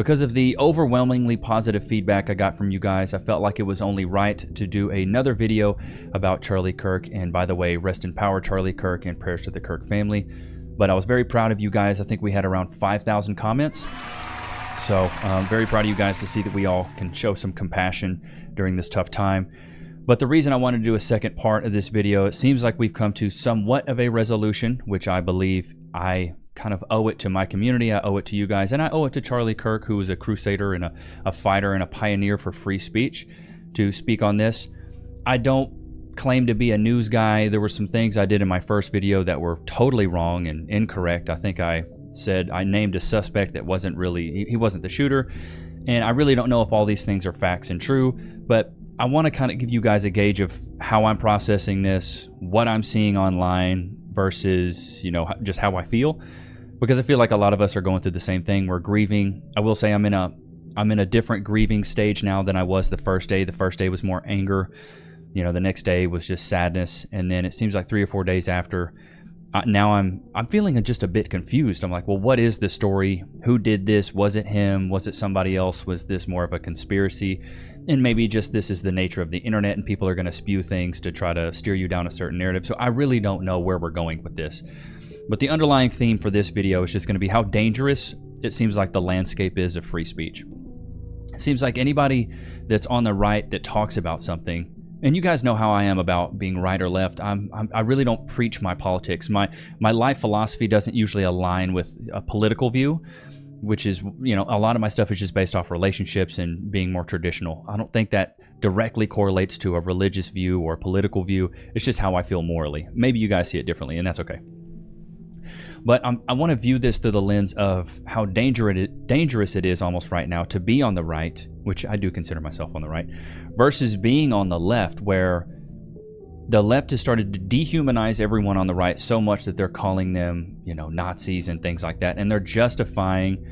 Because of the overwhelmingly positive feedback I got from you guys, I felt like it was only right to do another video about Charlie Kirk. And by the way, rest in power, Charlie Kirk, and prayers to the Kirk family. But I was very proud of you guys. I think we had around 5,000 comments. So very proud of you guys to see that we all can show some compassion during this tough time. But the reason I wanted to do a second part of this video, it seems like we've come to somewhat of a resolution, which I believe I kind of owe it to my community, I owe it to you guys, and I owe it to Charlie Kirk, who is a crusader and a fighter and a pioneer for free speech, to speak on this. I don't claim to be a news guy. There were some things I did in my first video that were totally wrong and incorrect. I think I named a suspect that wasn't really, he wasn't the shooter, and I really don't know if all these things are facts and true, but I want to kind of give you guys a gauge of how I'm processing this, what I'm seeing online versus, just how I feel, because I feel like a lot of us are going through the same thing. We're grieving. I will say I'm in a different grieving stage now than I was the first day. The first day was more anger. The next day was just sadness, and then it seems like 3 or 4 days after, now I'm feeling just a bit confused. I'm like, well, what is the story? Who did this? Was it him? Was it somebody else? Was this more of a conspiracy? And maybe just this is the nature of the internet, and people are going to spew things to try to steer you down a certain narrative. So I really don't know where we're going with this. But the underlying theme for this video is just going to be how dangerous it seems like the landscape is of free speech. It seems like anybody that's on the right that talks about something, and you guys know how I am about being right or left. I really don't preach my politics. My life philosophy doesn't usually align with a political view, which is, a lot of my stuff is just based off relationships and being more traditional. I don't think that directly correlates to a religious view or a political view. It's just how I feel morally. Maybe you guys see it differently, and that's okay. But I want to view this through the lens of how dangerous it is almost right now to be on the right, which I do consider myself on the right, versus being on the left, where the left has started to dehumanize everyone on the right so much that they're calling them, Nazis and things like that. And they're justifying,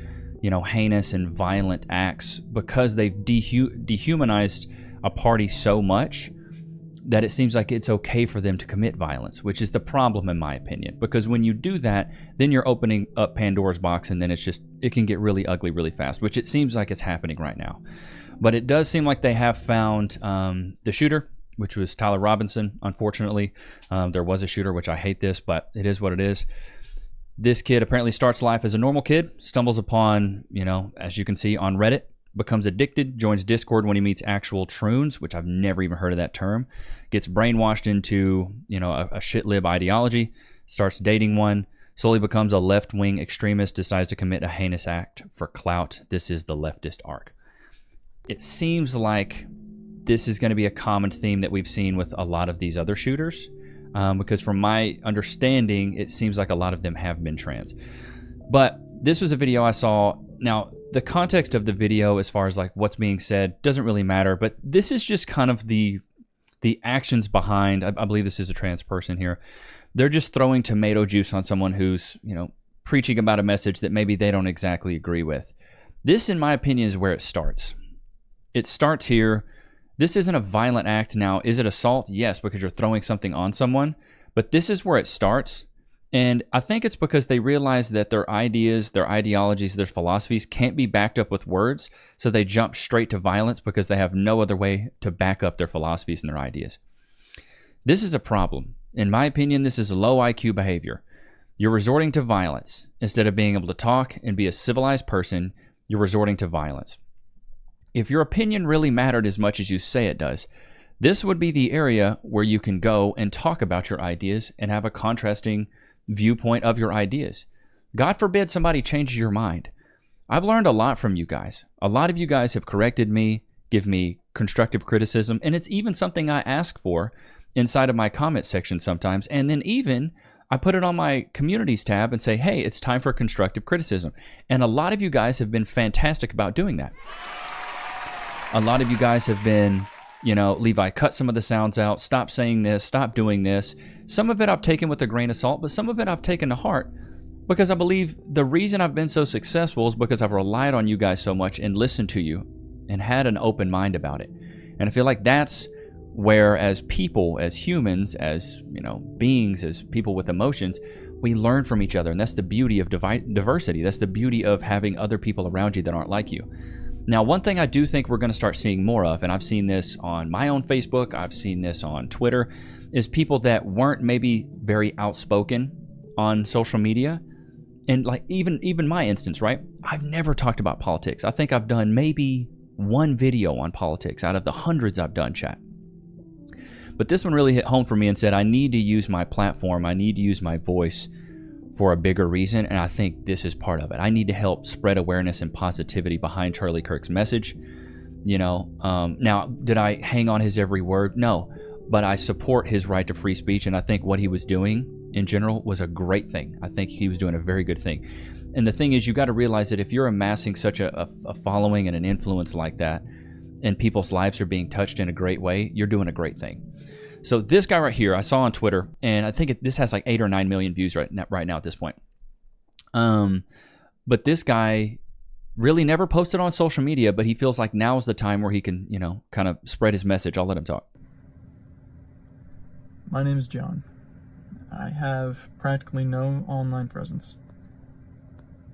heinous and violent acts because they've dehumanized a party so much that it seems like it's okay for them to commit violence, which is the problem in my opinion. Because when you do that, then you're opening up Pandora's box, and then it can get really ugly really fast, which it seems like it's happening right now. But it does seem like they have found the shooter, which was Tyler Robinson. Unfortunately, there was a shooter, which I hate this, but it is what it is. This kid apparently starts life as a normal kid, stumbles upon, as you can see on Reddit, becomes addicted, joins Discord when he meets actual troons, which I've never even heard of that term, gets brainwashed into, a shit-lib ideology, starts dating one, slowly becomes a left-wing extremist, decides to commit a heinous act for clout. This is the leftist arc. It seems like this is going to be a common theme that we've seen with a lot of these other shooters, because from my understanding, it seems like a lot of them have been trans. But this was a video I saw. Now, the context of the video, as far as like what's being said, doesn't really matter, but this is just kind of the actions behind, I believe this is a trans person here. They're just throwing tomato juice on someone who's, preaching about a message that maybe they don't exactly agree with. This, in my opinion, is where it starts. It starts here. This isn't a violent act. Now, is it assault? Yes, because you're throwing something on someone, but this is where it starts. And I think it's because they realize that their ideas, their ideologies, their philosophies can't be backed up with words, so they jump straight to violence because they have no other way to back up their philosophies and their ideas. This is a problem. In my opinion, this is low IQ behavior. You're resorting to violence. Instead of being able to talk and be a civilized person, you're resorting to violence. If your opinion really mattered as much as you say it does, this would be the area where you can go and talk about your ideas and have a contrasting viewpoint of your ideas. God forbid somebody changes your mind. I've learned a lot from you guys. A lot of you guys have corrected me, give me constructive criticism, and it's even something I ask for inside of my comment section sometimes. And then even I put it on my communities tab and say, hey, it's time for constructive criticism. And a lot of you guys have been fantastic about doing that. A lot of you guys have been, Levi, cut some of the sounds out, stop saying this, stop doing this. Some of it I've taken with a grain of salt, but some of it I've taken to heart, because I believe the reason I've been so successful is because I've relied on you guys so much and listened to you and had an open mind about it. And I feel like that's where, as people, as humans, as beings, as people with emotions, We learn from each other, and that's the beauty of diversity. That's the beauty of having other people around you that aren't like you. Now, one thing I do think we're going to start seeing more of, and I've seen this on my own Facebook, I've seen this on Twitter, is people that weren't maybe very outspoken on social media. And like even my instance, right? I've never talked about politics. I think I've done maybe one video on politics out of the hundreds I've done, chat. But this one really hit home for me and said, I need to use my platform. I need to use my voice for a bigger reason. And I think this is part of it. I need to help spread awareness and positivity behind Charlie Kirk's message. You know, now, did I hang on his every word? No, but I support his right to free speech. And I think what he was doing in general was a great thing. I think he was doing a very good thing. And the thing is, you got to realize that if you're amassing such a following and an influence like that, and people's lives are being touched in a great way, you're doing a great thing. So this guy right here, I saw on Twitter, and I think this has like 8 or 9 million views right now at this point. But this guy really never posted on social media, but he feels like now is the time where he can, you know, kind of spread his message. I'll let him talk. My name is John. I have practically no online presence.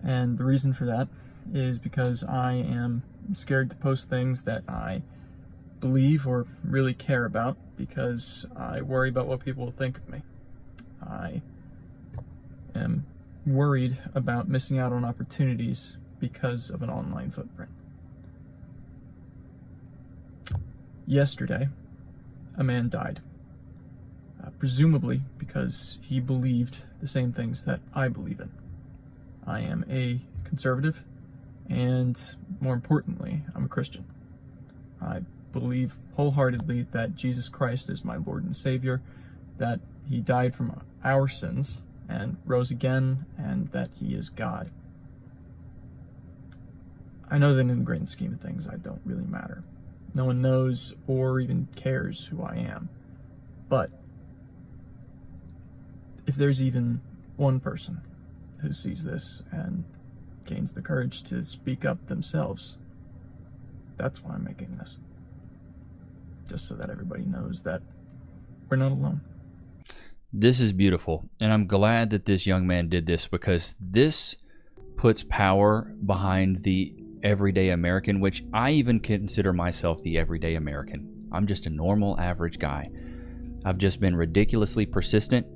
And the reason for that is because I am scared to post things that I believe or really care about, because I worry about what people will think of me. I am worried about missing out on opportunities because of an online footprint. Yesterday, a man died, presumably because he believed the same things that I believe in. I am a conservative, and more importantly, I'm a Christian. I believe wholeheartedly that Jesus Christ is my Lord and Savior, that he died from our sins and rose again, and that he is God. I know that in the grand scheme of things, I don't really matter. No one knows or even cares who I am. But if there's even one person who sees this and gains the courage to speak up themselves, that's why I'm making this. Just so that everybody knows that we're not alone. This is beautiful, and I'm glad that this young man did this, because this puts power behind the everyday American, which I even consider myself the everyday American. I'm just a normal, average guy. I've just been ridiculously persistent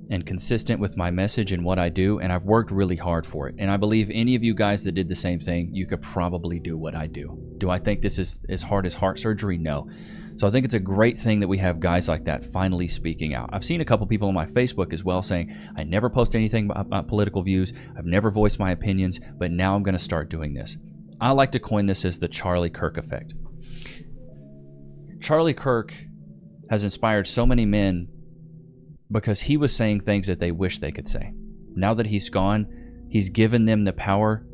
and consistent with my message and what I do, and I've worked really hard for it. And I believe any of you guys that did the same thing, you could probably do what I do. Do I think this is as hard as heart surgery? No. So I think it's a great thing that we have guys like that finally speaking out. I've seen a couple people on my Facebook as well saying, I never post anything about political views, I've never voiced my opinions, but now I'm going to start doing this. I like to coin this as the Charlie Kirk effect. Charlie Kirk has inspired so many men because he was saying things that they wish they could say. Now that he's gone, he's given them the power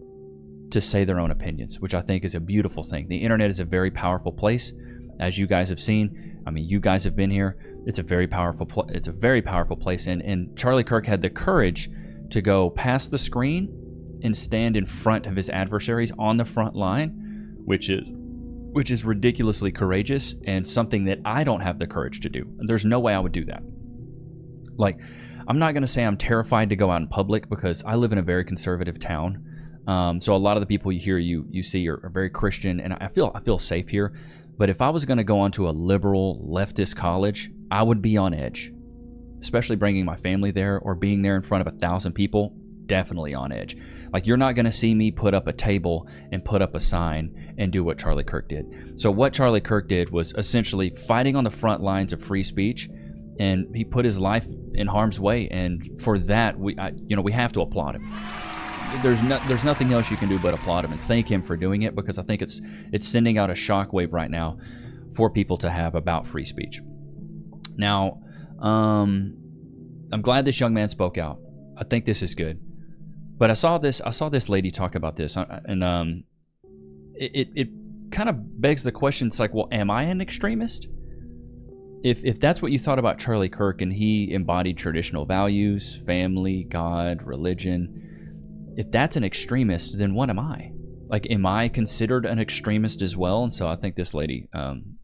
to say their own opinions, which I think is a beautiful thing. The internet is a very powerful place, as you guys have seen. I mean, you guys have been here. It's a very powerful place. And Charlie Kirk had the courage to go past the screen and stand in front of his adversaries on the front line, which is ridiculously courageous and something that I don't have the courage to do. There's no way I would do that. Like, I'm not going to say I'm terrified to go out in public, because I live in a very conservative town. So a lot of the people you hear, you see are very Christian, and I feel safe here. But if I was going to go onto a liberal leftist college, I would be on edge, especially bringing my family there or being there in front of 1,000 people. Definitely on edge. Like, you're not going to see me put up a table and put up a sign and do what Charlie Kirk did. So what Charlie Kirk did was essentially fighting on the front lines of free speech, and he put his life in harm's way. And for that, we have to applaud him. There's nothing else you can do but applaud him and thank him for doing it, because I think it's sending out a shockwave right now for people to have about free speech. Now, I'm glad this young man spoke out. I think this is good. But I saw this lady talk about this, and it kind of begs the question. It's like, well, am I an extremist? If that's what you thought about Charlie Kirk, and he embodied traditional values, family, God, religion, if that's an extremist, then what am I? Like, am I considered an extremist as well? And so I think this lady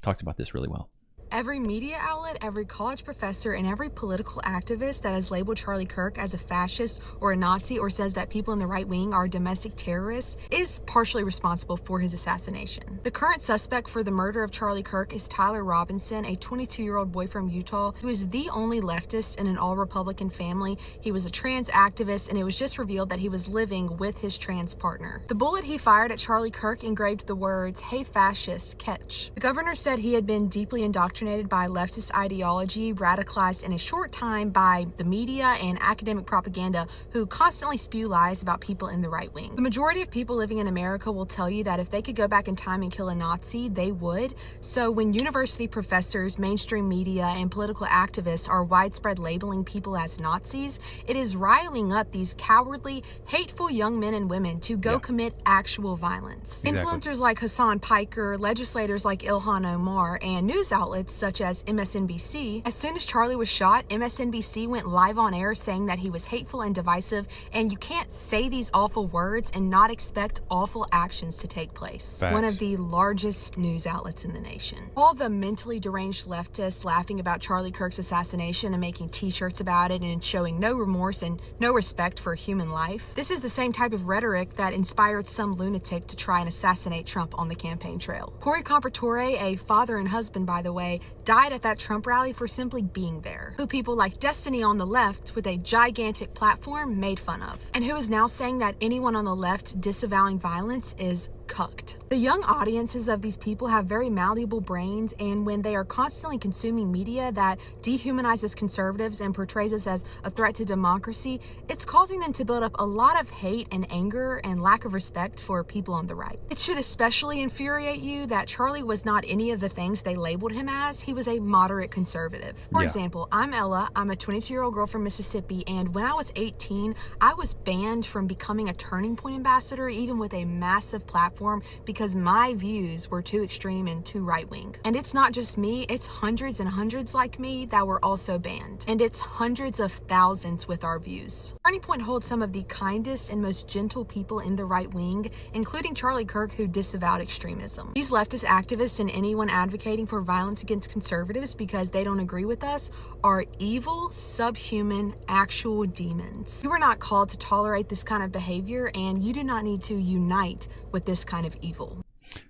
talks about this really well. Every media outlet, every college professor, and every political activist that has labeled Charlie Kirk as a fascist or a Nazi or says that people in the right wing are domestic terrorists is partially responsible for his assassination. The current suspect for the murder of Charlie Kirk is Tyler Robinson, a 22-year-old boy from Utah who is the only leftist in an all-Republican family. He was a trans activist, and it was just revealed that he was living with his trans partner. The bullet he fired at Charlie Kirk engraved the words, "Hey fascists, catch." The governor said he had been deeply indoctrinated by leftist ideology, radicalized in a short time by the media and academic propaganda who constantly spew lies about people in the right wing. The majority of people living in America will tell you that if they could go back in time and kill a Nazi, they would. So when university professors, mainstream media, and political activists are widespread labeling people as Nazis, it is riling up these cowardly, hateful young men and women to go commit actual violence. Exactly. Influencers like Hassan Piker, legislators like Ilhan Omar, and news outlets such as MSNBC. As soon as Charlie was shot, MSNBC went live on air saying that he was hateful and divisive, and you can't say these awful words and not expect awful actions to take place. Facts. One of the largest news outlets in the nation. All the mentally deranged leftists laughing about Charlie Kirk's assassination and making t-shirts about it and showing no remorse and no respect for human life. This is the same type of rhetoric that inspired some lunatic to try and assassinate Trump on the campaign trail. Corey Compratore, a father and husband by the way, died at that Trump rally for simply being there, who people like Destiny on the left with a gigantic platform made fun of, and who is now saying that anyone on the left disavowing violence is cucked. The young audiences of these people have very malleable brains, and when they are constantly consuming media that dehumanizes conservatives and portrays us as a threat to democracy, it's causing them to build up a lot of hate and anger and lack of respect for people on the right. It should especially infuriate you that Charlie was not any of the things they labeled him as. He was a moderate conservative. For example, I'm Ella. I'm a 22-year-old girl from Mississippi, and when I was 18, I was banned from becoming a Turning Point ambassador, even with a massive platform, because my views were too extreme and too right-wing. And it's not just me, it's hundreds and hundreds like me that were also banned. And it's hundreds of thousands with our views. Turning Point holds some of the kindest and most gentle people in the right wing, including Charlie Kirk, who disavowed extremism. These leftist activists and anyone advocating for violence against conservatives because they don't agree with us are evil, subhuman, actual demons. You are not called to tolerate this kind of behavior, and you do not need to unite with this kind of evil.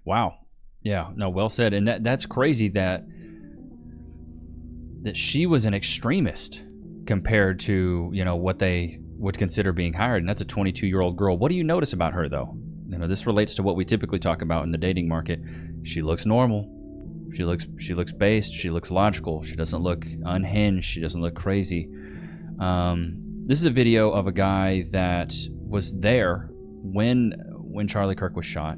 Wow. Yeah, no, well said. And that's crazy that she was an extremist compared to, you know, what they would consider being hired. And that's a 22-year-old girl. What do you notice about her, though? You know, this relates to what we typically talk about in the dating market. She looks normal. She looks based. She looks logical. She doesn't look unhinged. She doesn't look crazy. This is a video of a guy that was there when Charlie Kirk was shot,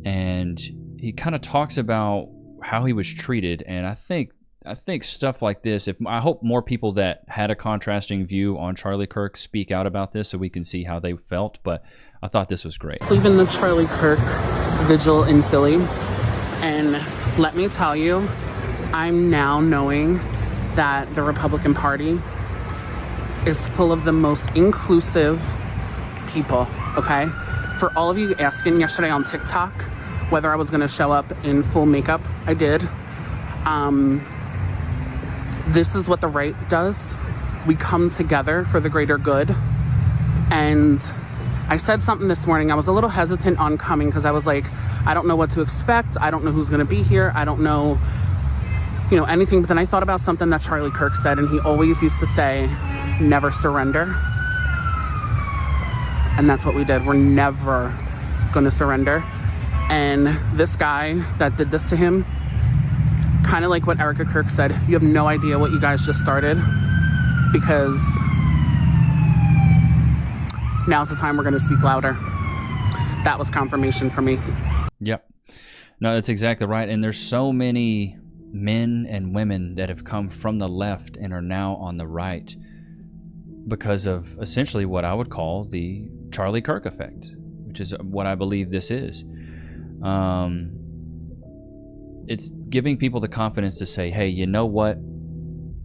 and he kind of talks about how he was treated. And I think stuff like this, I hope more people that had a contrasting view on Charlie Kirk speak out about this so we can see how they felt, but I thought this was great. Leaving the Charlie Kirk vigil in Philly, and let me tell you, I'm now knowing that the Republican Party is full of the most inclusive people, okay? For all of you asking yesterday on TikTok whether I was going to show up in full makeup, I did. This is what the right does. We come together for the greater good. And I said something this morning. I was a little hesitant on coming because I was like, I don't know what to expect. I don't know who's going to be here. I don't know, you know, anything. But then I thought about something that Charlie Kirk said, and he always used to say, never surrender. And that's what we did. We're never going to surrender. And this guy that did this to him, kind of like what Erica Kirk said, you have no idea what you guys just started, because now's the time we're going to speak louder. That was confirmation for me. Yep. No, that's exactly right. And there's so many men and women that have come from the left and are now on the right because of essentially what I would call the Charlie Kirk effect, which is what I believe this is. It's giving people the confidence to say, hey, you know what?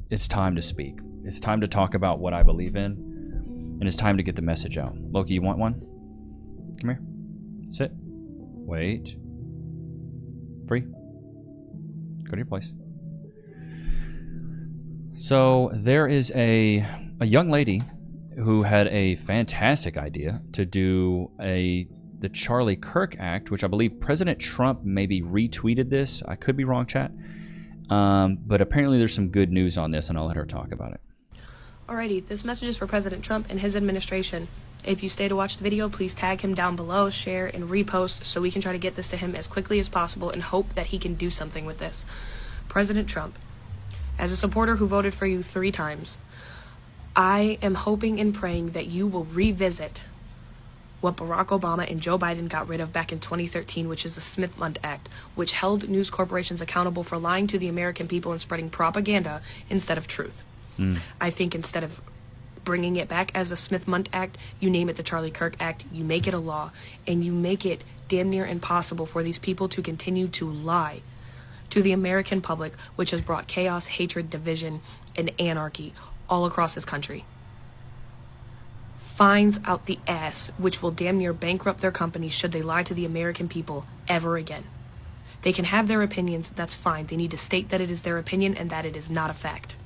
It's time to speak. It's time to talk about what I believe in, and it's time to get the message out. Loki, you want one? Come here. Sit. Wait. Free. Go to your place. So there is a young lady who had a fantastic idea to do the Charlie Kirk Act, which I believe President Trump maybe retweeted this. I could be wrong, chat. But apparently there's some good news on this, and I'll let her talk about it. Alrighty, this message is for President Trump and his administration. If you stay to watch the video, please tag him down below, share, and repost so we can try to get this to him as quickly as possible and hope that he can do something with this. President Trump, as a supporter who voted for you 3 times, I am hoping and praying that you will revisit what Barack Obama and Joe Biden got rid of back in 2013, which is the Smith-Mundt Act, which held news corporations accountable for lying to the American people and spreading propaganda instead of truth. I think instead of bringing it back as a Smith-Mundt Act, you name it the Charlie Kirk Act, you make it a law, and you make it damn near impossible for these people to continue to lie to the American public, which has brought chaos, hatred, division, and anarchy all across this country. Fines out the ass, which will damn near bankrupt their companies should they lie to the American people ever again. They can have their opinions, that's fine. They need to state that it is their opinion and that it is not a fact.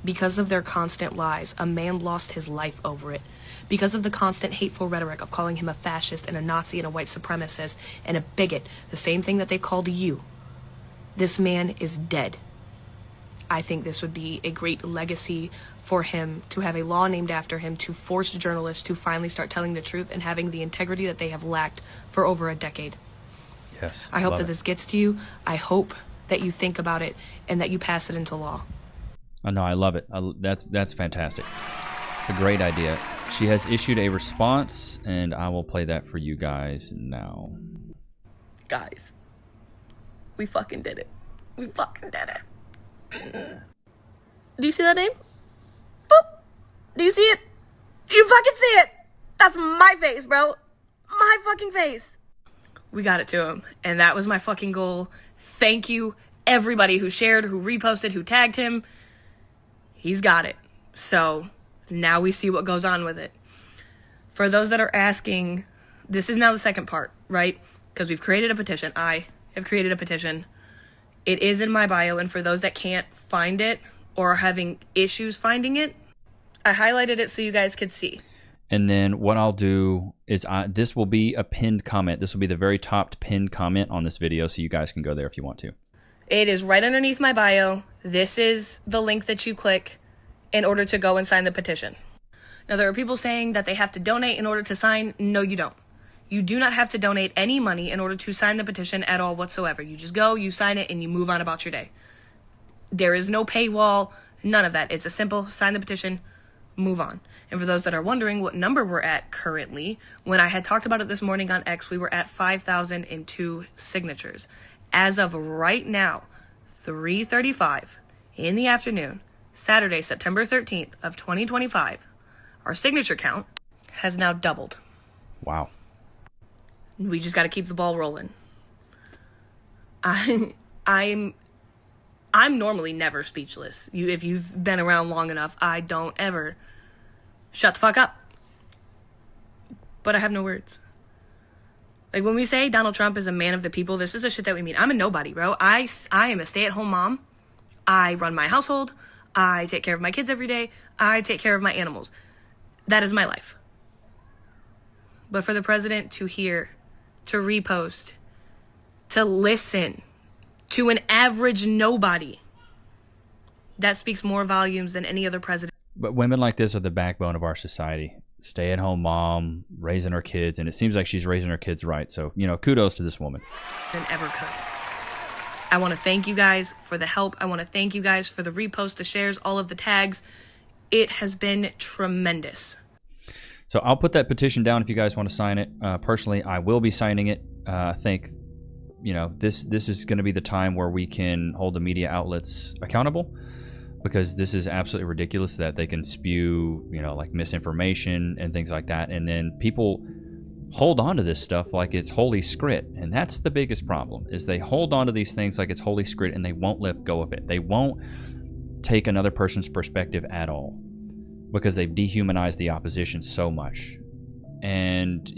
Because of their constant lies, a man lost his life over it. Because of the constant hateful rhetoric of calling him a fascist and a Nazi and a white supremacist and a bigot, the same thing that they called you, this man is dead. I think this would be a great legacy for him to have a law named after him to force journalists to finally start telling the truth and having the integrity that they have lacked for over a decade. Yes. I hope that this gets to you. I hope that you think about it and that you pass it into law. Oh, no, I love it. That's fantastic. A great idea. She has issued a response, and I will play that for you guys now. Guys, we fucking did it. We fucking did it. Do you see that name? Boop. Do you see it? You fucking see it. That's my face, bro. My fucking face. We got it to him, and that was my fucking goal. Thank you, everybody who shared, who reposted, who tagged him. He's got it. So now we see what goes on with it. For those that are asking, this is now the second part, right? Because we've created a petition. I have created a petition. It is in my bio, and for those that can't find it or are having issues finding it, I highlighted it so you guys could see. And then what I'll do is this will be a pinned comment. This will be the very top pinned comment on this video, so you guys can go there if you want to. It is right underneath my bio. This is the link that you click in order to go and sign the petition. Now, there are people saying that they have to donate in order to sign. No, you don't. You do not have to donate any money in order to sign the petition at all whatsoever. You just go, you sign it, and you move on about your day. There is no paywall, none of that. It's a simple sign the petition, move on. And for those that are wondering what number we're at currently, when I had talked about it this morning on X, we were at 5,002 signatures. As of right now, 3:35 in the afternoon, Saturday, September 13th of 2025, our signature count has now doubled. Wow. We just got to keep the ball rolling. I'm normally never speechless. If you've been around long enough, I don't ever shut the fuck up. But I have no words. Like, when we say Donald Trump is a man of the people, this is the shit that we mean. I'm a nobody, bro. I am a stay-at-home mom. I run my household. I take care of my kids every day. I take care of my animals. That is my life. But for the president to hear, to repost, to listen to an average nobody, that speaks more volumes than any other president. But women like this are the backbone of our society. Stay-at-home mom, raising her kids, and it seems like she's raising her kids right. So, kudos to this woman. Than ever could. I want to thank you guys for the help. I want to thank you guys for the reposts, the shares, all of the tags. It has been tremendous. So I'll put that petition down if you guys want to sign it. Personally, I will be signing it. I think, this is going to be the time where we can hold the media outlets accountable, because this is absolutely ridiculous that they can spew, like misinformation and things like that. And then people hold on to this stuff like it's holy script. And that's the biggest problem, is they hold on to these things like it's holy script and they won't let go of it. They won't take another person's perspective at all, because they've dehumanized the opposition so much. And,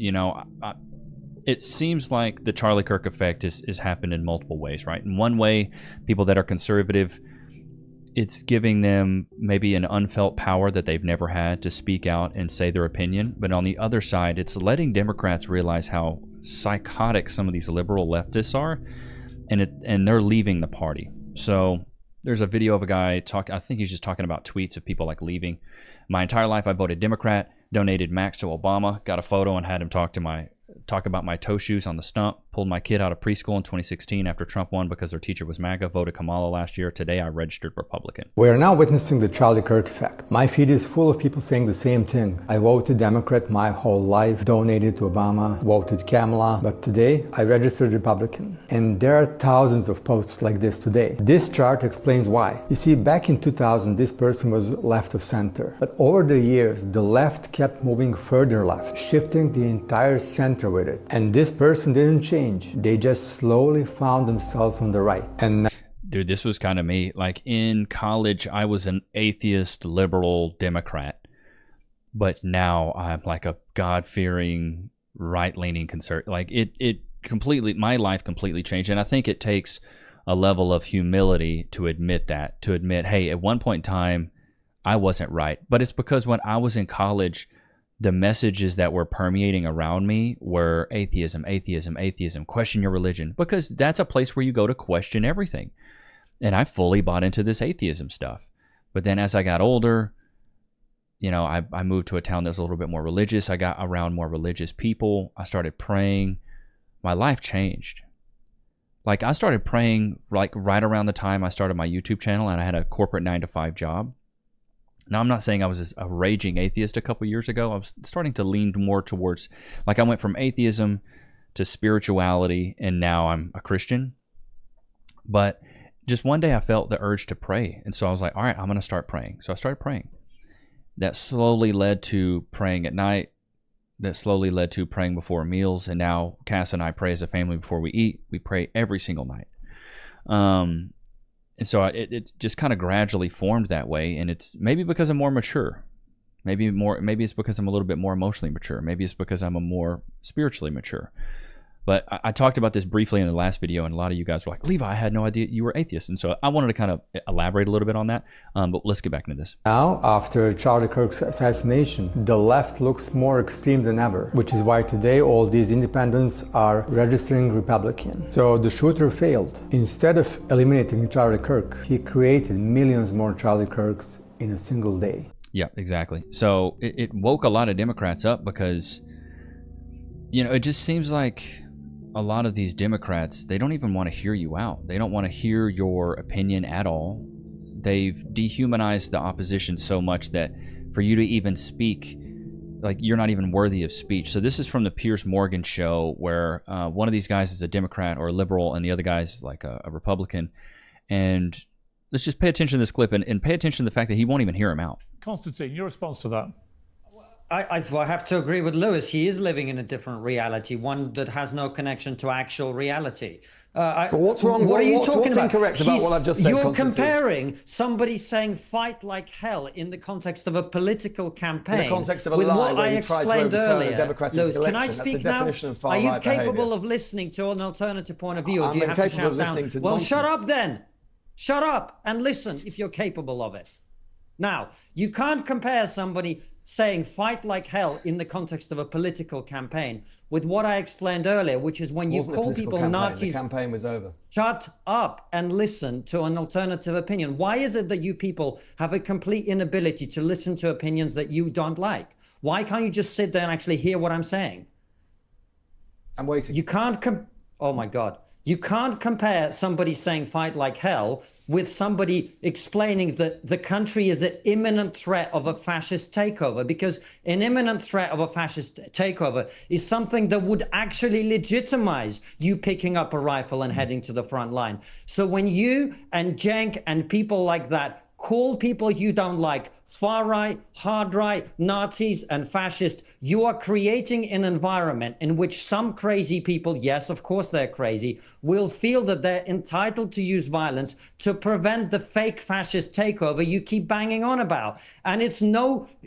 it seems like the Charlie Kirk effect is happened in multiple ways, right? In one way, people that are conservative it's giving them maybe an unfelt power that they've never had to speak out and say their opinion. But on the other side, it's letting Democrats realize how psychotic some of these liberal leftists are, and they're leaving the party. So there's a video of a guy I think he's just talking about tweets of people like leaving. My entire life I voted Democrat, donated max to Obama, got a photo and had him talk about my toe shoes on the stump, pulled my kid out of preschool in 2016 after Trump won because their teacher was MAGA, voted Kamala last year. Today I registered Republican. We are now witnessing the Charlie Kirk effect. My feed is full of people saying the same thing. I voted Democrat my whole life, donated to Obama, voted Kamala, but today I registered Republican. And there are thousands of posts like this today. This chart explains why. You see, back in 2000, this person was left of center. But over the years, the left kept moving further left, shifting the entire center with it. And this person didn't change. They just slowly found themselves on the right. And dude, this was kind of me. Like in college, I was an atheist, liberal Democrat. But now I'm like a God-fearing, right-leaning conservative. Like it completely, my life completely changed. And I think it takes a level of humility to admit that, to admit, hey, at one point in time, I wasn't right. But it's because when I was in college, the messages that were permeating around me were atheism, atheism, atheism, question your religion, because that's a place where you go to question everything. And I fully bought into this atheism stuff. But then as I got older, you know, I moved to a town that's a little bit more religious. I got around more religious people. I started praying. My life changed. Like I started praying like right around the time I started my YouTube channel and I had a corporate 9-to-5 job. Now, I'm not saying I was a raging atheist a couple years ago. I was starting to lean more towards, like I went from atheism to spirituality, and now I'm a Christian. But just one day I felt the urge to pray. And so I was like, all right, I'm going to start praying. So I started praying. That slowly led to praying at night. That slowly led to praying before meals. And now Cass and I pray as a family before we eat. We pray every single night. And so it just kind of gradually formed that way. And it's maybe because I'm more mature. Maybe it's because I'm a little bit more emotionally mature. Maybe it's because I'm a more spiritually mature. But I talked about this briefly in the last video, and a lot of you guys were like, Levi, I had no idea you were atheist. And so I wanted to kind of elaborate a little bit on that. But let's get back into this. now, after Charlie Kirk's assassination, the left looks more extreme than ever, which is why today all these independents are registering Republican. So the shooter failed. Instead of eliminating Charlie Kirk, he created millions more Charlie Kirks in a single day. Yeah, exactly. So it woke a lot of Democrats up because, you know, it just seems like a lot of these Democrats, they don't even want to hear you out. They don't want to hear your opinion at all. They've dehumanized the opposition so much that for you to even speak, like you're not even worthy of speech. So this is from the Piers Morgan show where one of these guys is a Democrat or a liberal and the other guy's like a Republican. And let's just pay attention to this clip and pay attention to the fact that he won't even hear him out. Constantine, your response to that? I have to agree with Lewis. He is living in a different reality, one that has no connection to actual reality. But what's wrong? What are you talking what's about? Incorrect about what I've just said? You're comparing somebody saying "fight like hell" in the context of a political campaign, in the context of a with lie what where I you tried to explained overturn earlier. a democratic Lewis, election. can I That's speak the now? definition of Are you far-right capable behaviour. of listening to an alternative point of view, or do you I'm have to incapable shout of down? listening to Well, nonsense. shut up then. Shut up and listen if you're capable of it. Now, you can't compare somebody saying fight like hell in the context of a political campaign with what I explained earlier, which is when you call people Nazis. The campaign was over. Shut up and listen to an alternative opinion. Why is it that you people have a complete inability to listen to opinions that you don't like? Why can't you just sit there and actually hear what I'm saying? I'm waiting. You can't oh my God. You can't compare somebody saying fight like hell with somebody explaining that the country is an imminent threat of a fascist takeover, because an imminent threat of a fascist takeover is something that would actually legitimize you picking up a rifle and heading to the front line. So when you and Cenk and people like that call people you don't like far right, hard right, Nazis, and fascists. You are creating an environment in which some crazy people, yes, of course they're crazy, will feel that they're entitled to use violence to prevent the fake fascist takeover you keep banging on about. And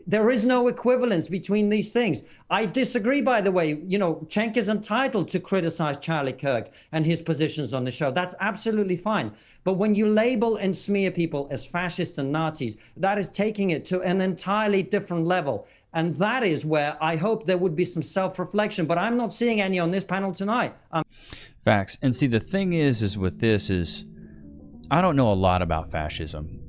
there is no equivalence between these things. I disagree, by the way. You know, Cenk is entitled to criticize Charlie Kirk and his positions on the show. That's absolutely fine. But when you label and smear people as fascists and Nazis, that is taking it to an entirely different level. And that is where I hope there would be some self-reflection. But I'm not seeing any on this panel tonight. Facts. And see, the thing is with this is, I don't know a lot about fascism.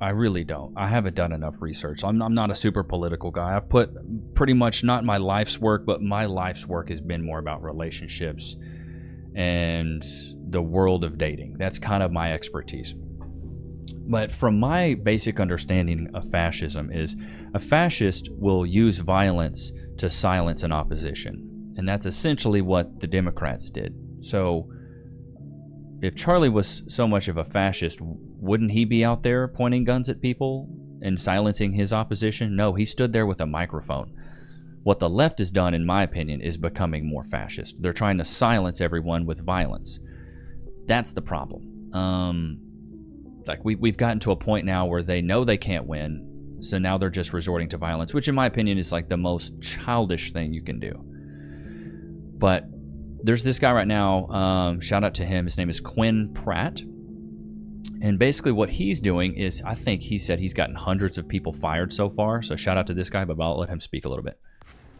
I really don't. I haven't done enough research. I'm not a super political guy. I've put pretty much not my life's work, but my life's work has been more about relationships and the world of dating. That's kind of my expertise. But from my basic understanding of fascism is a fascist will use violence to silence an opposition. And that's essentially what the Democrats did. So if Charlie was so much of a fascist, wouldn't he be out there pointing guns at people and silencing his opposition? No, he stood there with a microphone. What the left has done, in my opinion, is becoming more fascist. They're trying to silence everyone with violence. That's the problem. Like we've gotten to a point now where they know they can't win, so now they're just resorting to violence, which in my opinion is like the most childish thing you can do. But there's this guy right now, shout out to him, his name is Quinn Pratt. And basically what he's doing is, I think he said he's gotten hundreds of people fired so far, so shout out to this guy, but I'll let him speak a little bit.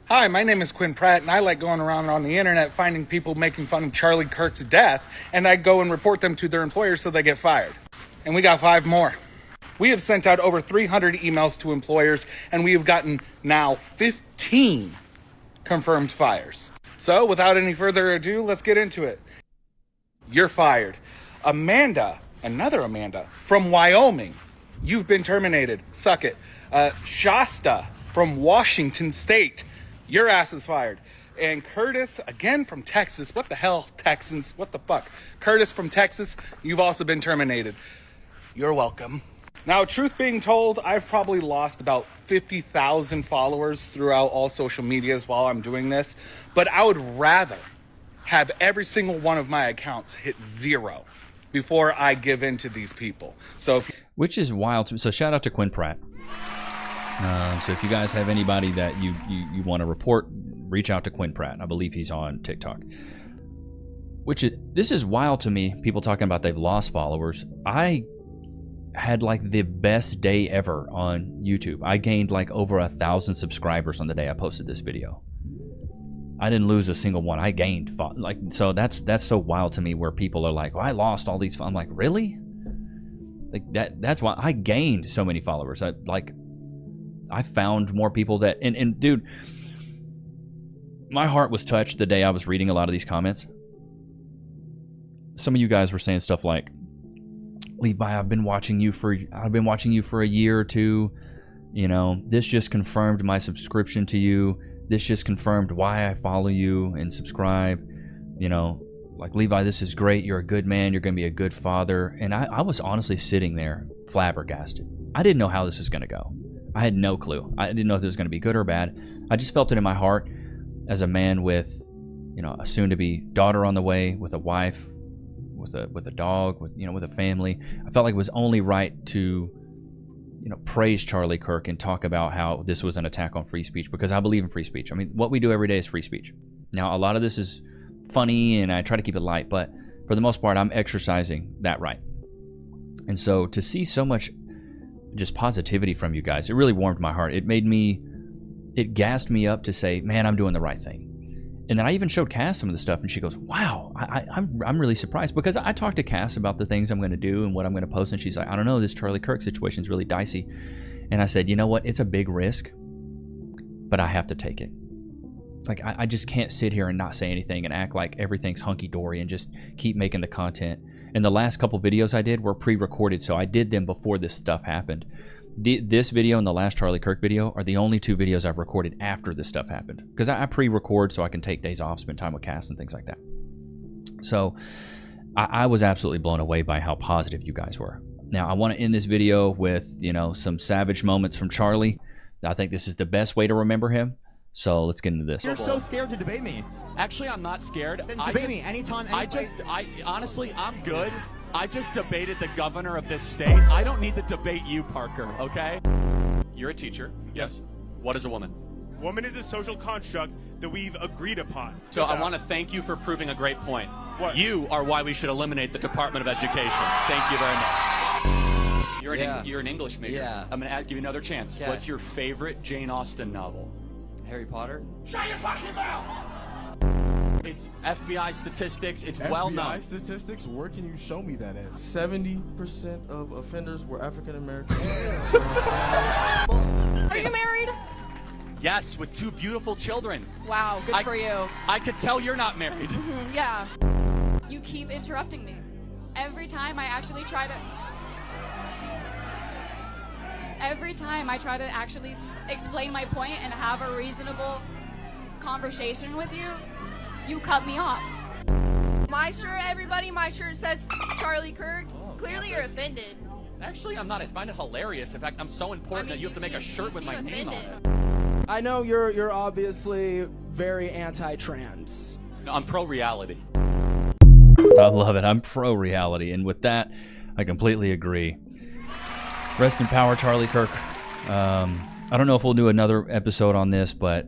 Hi, my name is Quinn Pratt, and I like going around on the internet finding people making fun of Charlie Kirk's death, and I go and report them to their employers so they get fired. And we got 5 more. We have sent out over 300 emails to employers, and we have gotten now 15 confirmed fires. So, without any further ado, let's get into it. You're fired. Amanda, another Amanda, from Wyoming, you've been terminated. Suck it. Shasta, from Washington State, your ass is fired. And Curtis, again from Texas. What the hell, Texans? What the fuck? Curtis from Texas, you've also been terminated. You're welcome. Now, truth being told, I've probably lost about 50,000 followers throughout all social medias while I'm doing this, but I would rather have every single one of my accounts hit 0 before I give in to these people. So, which is wild. So shout out to Quinn Pratt. So if you guys have anybody that you want to report, reach out to Quinn Pratt. I believe he's on TikTok. This is wild to me, people talking about they've lost followers. I had like the best day ever on YouTube. I gained like over 1,000 subscribers on the day I posted this video. I didn't lose a single one. I gained, like, so that's so wild to me where people are like, oh, I lost all these. I'm like, really? Like that's why I gained so many followers. I found more people that, and dude, my heart was touched the day I was reading a lot of these comments. Some of you guys were saying stuff like, Levi, I've been watching you for a year or two. You know, this just confirmed my subscription to you. This just confirmed why I follow you and subscribe. You know, like, Levi, this is great. You're a good man. You're going to be a good father. And I was honestly sitting there flabbergasted. I didn't know how this was going to go. I had no clue. I didn't know if it was going to be good or bad. I just felt it in my heart as a man with, you know, a soon-to-be daughter on the way, with a wife, with a dog, with a family. I felt like it was only right to, praise Charlie Kirk and talk about how this was an attack on free speech, because I believe in free speech. I mean, what we do every day is free speech. Now, a lot of this is funny and I try to keep it light, but for the most part, I'm exercising that right. And so to see so much just positivity from you guys, it really warmed my heart. It gassed me up to say, man, I'm doing the right thing. And then I even showed Cass some of the stuff, and she goes, wow, I'm really surprised, because I talked to Cass about the things I'm going to do and what I'm going to post, and she's like, I don't know, this Charlie Kirk situation is really dicey. And I said, you know what, it's a big risk, but I have to take it. Like, I just can't sit here and not say anything and act like everything's hunky-dory and just keep making the content. And the last couple videos I did were pre-recorded, so I did them before this stuff happened. This video and the last Charlie Kirk video are the only 2 videos I've recorded after this stuff happened, because I pre-record so I can take days off, spend time with Cass and things like that. So I was absolutely blown away by how positive you guys were. Now, I want to end this video with, you know, some savage moments from Charlie. I think this is the best way to remember him. So let's get into this. You're so scared to debate me. Actually, I'm not scared. Then debate me anytime, Honestly, I'm good. I just debated the governor of this state. I don't need to debate you, Parker, okay? You're a teacher. Yes. What is a woman? Woman is a social construct that we've agreed upon. So I want to thank you for proving a great point. What? You are why we should eliminate the Department of Education. Thank you very much. You're an English major. Yeah. I'm going to give you another chance. Okay. What's your favorite Jane Austen novel? Harry Potter? Shut your fucking mouth! It's FBI statistics. It's well known. FBI statistics? Where can you show me that at? 70% of offenders were African American. Are you married? Yes, with 2 beautiful children. Wow, good for you. I could tell you're not married. Yeah. You keep interrupting me. Every time I actually try to... Every time I try to actually explain my point and have a reasonable conversation with you, you cut me off. My shirt, everybody, my shirt says Charlie Kirk. Clearly you're offended. Actually, I'm not. I find it hilarious. In fact, I'm so important that you have to make a shirt with my name on it. I know you're obviously very anti-trans. No, I'm pro-reality. I love it. I'm pro-reality. And with that, I completely agree. Rest in power, Charlie Kirk. I don't know if we'll do another episode on this, but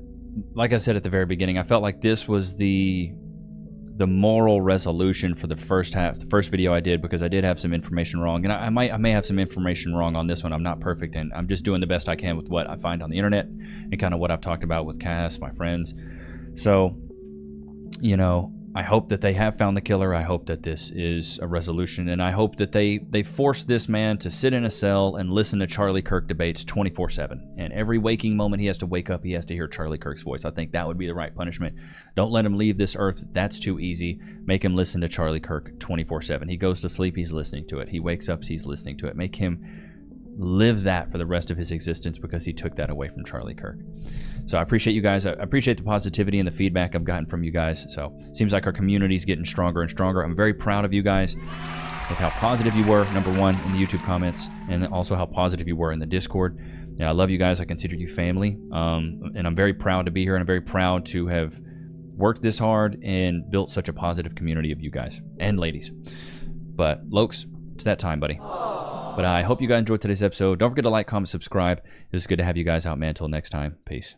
like I said at the very beginning, I felt like this was the moral resolution for the first half, the first video I did, because I did have some information wrong, and I may have some information wrong on this one. I'm not perfect, and I'm just doing the best I can with what I find on the internet and kind of what I've talked about with Cass, my friends. So, you know, I hope that they have found the killer. I hope that this is a resolution, and I hope that they force this man to sit in a cell and listen to Charlie Kirk debates 24/7. And every waking moment he has to wake up, he has to hear Charlie Kirk's voice. I think that would be the right punishment. Don't let him leave this earth. That's too easy. Make him listen to Charlie Kirk 24/7. He goes to sleep, he's listening to it. He wakes up, he's listening to it. Make him live that for the rest of his existence, because he took that away from Charlie Kirk. So I appreciate you guys. I appreciate the positivity and the feedback I've gotten from you guys. So it seems like our community is getting stronger and stronger. I'm very proud of you guys with how positive you were, number one, in the YouTube comments, and also how positive you were in the Discord. And I love you guys. I consider you family. And I'm very proud to be here, and I'm very proud to have worked this hard and built such a positive community of you guys and ladies. But Lokes, it's that time, buddy. But I hope you guys enjoyed today's episode. Don't forget to like, comment, subscribe. It was good to have you guys out, man. Until next time, peace.